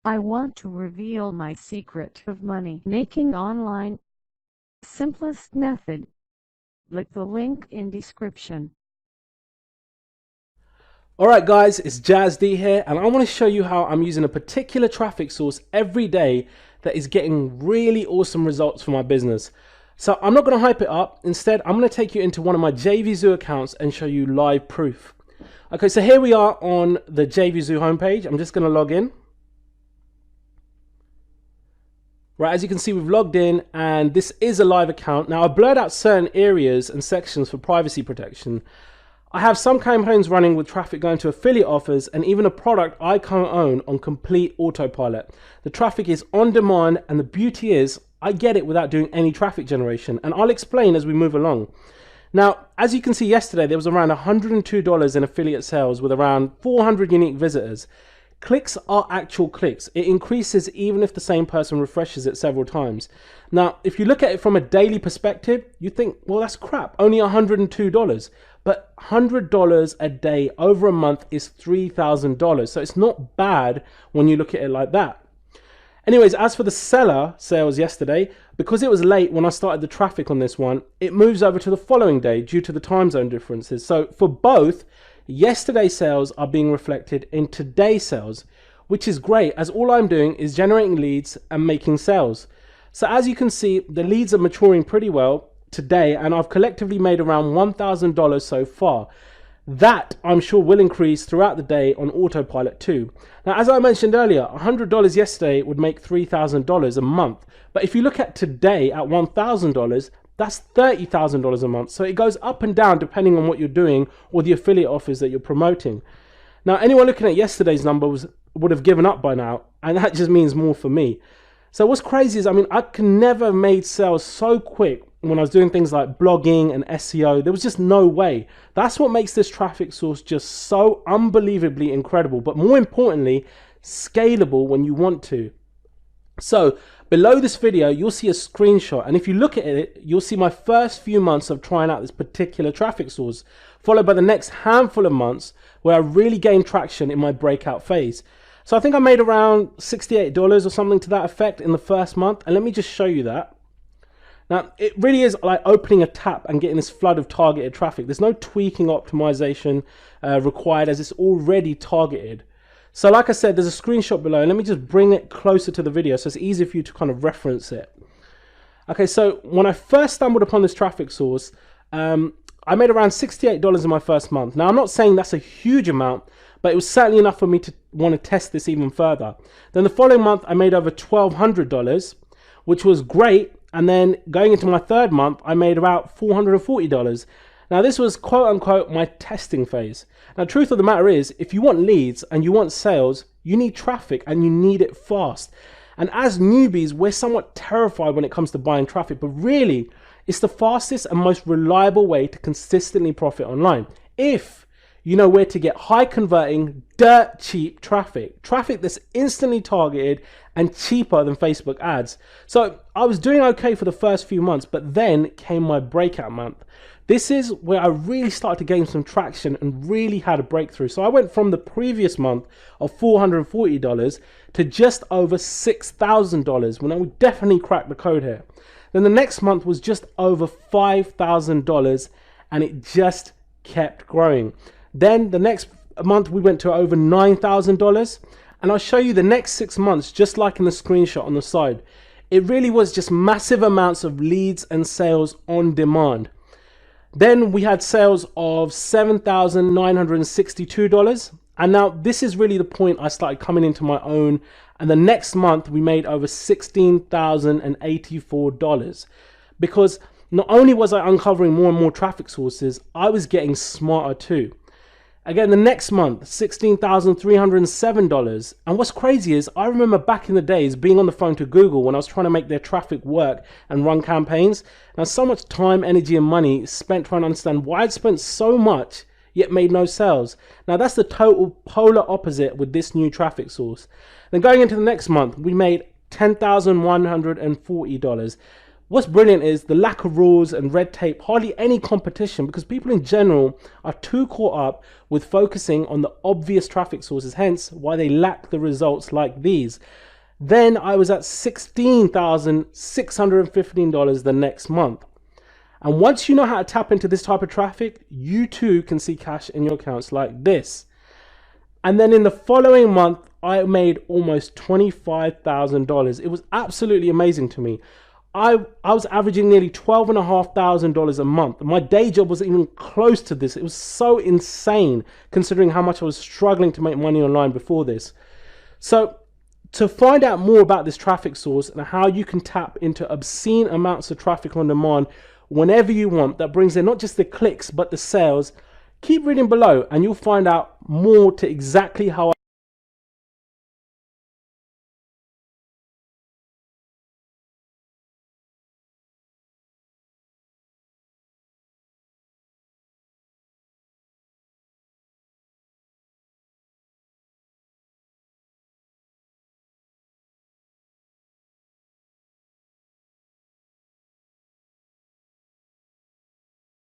I want to reveal my secret of money making online. Simplest method. Click the link in description. Alright guys, it's Jazz D here, and I want to show you how I'm using a particular traffic source every day that is getting really awesome results for my business. So I'm not going to hype it up. Instead, I'm going to take you into one of my JVZoo accounts and show you live proof. Okay, so here we are on the JVZoo homepage. I'm just going to log in. Right, as you can see, we've logged in and this is a live account. Now I've blurred out certain areas and sections for privacy protection. I have some campaigns running with traffic going to affiliate offers and even a product I co-own on complete autopilot. The traffic is on demand, and the beauty is I get it without doing any traffic generation, and I'll explain as we move along. Now, as you can see, yesterday there was around $102 in affiliate sales with around 400 unique visitors. Clicks are actual clicks. It increases even if the same person refreshes it several times. Now, if you look at it from a daily perspective, you think, well, that's crap, only $102. But $100 a day over a month is $3,000. So it's not bad when you look at it like that. Anyways, as for the seller sales yesterday, because it was late when I started the traffic on this one, it moves over to the following day due to the time zone differences. So for both, yesterday's sales are being reflected in today's sales, which is great as all I'm doing is generating leads and making sales. So as you can see, the leads are maturing pretty well today, and I've collectively made around $1,000 so far. That I'm sure will increase throughout the day on autopilot too. Now, as I mentioned earlier, $100 yesterday would make $3,000 a month. But if you look at today at $1,000, that's $30,000 a month. So it goes up and down depending on what you're doing or the affiliate offers that you're promoting. Now, anyone looking at yesterday's numbers would have given up by now, and that just means more for me. So what's crazy is, I can never have made sales so quick when I was doing things like blogging and SEO. There was just no way. That's what makes this traffic source just so unbelievably incredible, but more importantly, scalable when you want to. So below this video, you'll see a screenshot, and if you look at it, you'll see my first few months of trying out this particular traffic source, followed by the next handful of months where I really gained traction in my breakout phase. So I think I made around $68 or something to that effect in the first month, and let me just show you that. Now, it really is like opening a tap and getting this flood of targeted traffic. There's no tweaking optimization required, as it's already targeted. So like I said, there's a screenshot below, and let me just bring it closer to the video so it's easier for you to kind of reference it. Okay, so when I first stumbled upon this traffic source, I made around $68 in my first month. Now, I'm not saying that's a huge amount, but it was certainly enough for me to want to test this even further. Then the following month, I made over $1,200, which was great. And then going into my third month, I made about $440. Now, this was quote unquote my testing phase. Now, truth of the matter is, if you want leads and you want sales, you need traffic and you need it fast. And as newbies, we're somewhat terrified when it comes to buying traffic, but really, it's the fastest and most reliable way to consistently profit online. If you know where to get high converting, dirt cheap traffic that's instantly targeted and cheaper than Facebook ads. So I was doing okay for the first few months, but then came my breakout month. This is where I really started to gain some traction and really had a breakthrough. So I went from the previous month of $440 to just over $6,000 when I would definitely crack the code here. Then the next month was just over $5,000, and it just kept growing. Then the next month we went to over $9,000, and I'll show you the next 6 months just like in the screenshot on the side. It really was just massive amounts of leads and sales on demand. Then we had sales of $7,962, and now this is really the point I started coming into my own, and the next month we made over $16,084 because not only was I uncovering more and more traffic sources, I was getting smarter too. Again, the next month, $16,307. And what's crazy is I remember back in the days being on the phone to Google when I was trying to make their traffic work and run campaigns. Now, so much time, energy, and money spent trying to understand why I'd spent so much yet made no sales. Now, that's the total polar opposite with this new traffic source. Then going into the next month, we made $10,140. What's brilliant is the lack of rules and red tape, hardly any competition, because people in general are too caught up with focusing on the obvious traffic sources, hence why they lack the results like these. Then I was at $16,615 the next month. And once you know how to tap into this type of traffic, you too can see cash in your accounts like this. And then in the following month, I made almost $25,000. It was absolutely amazing to me. I was averaging nearly $12,500 a month. My day job wasn't even close to this. It was so insane considering how much I was struggling to make money online before this. So to find out more about this traffic source and how you can tap into obscene amounts of traffic on demand whenever you want, that brings in not just the clicks but the sales, keep reading below and you'll find out more to exactly how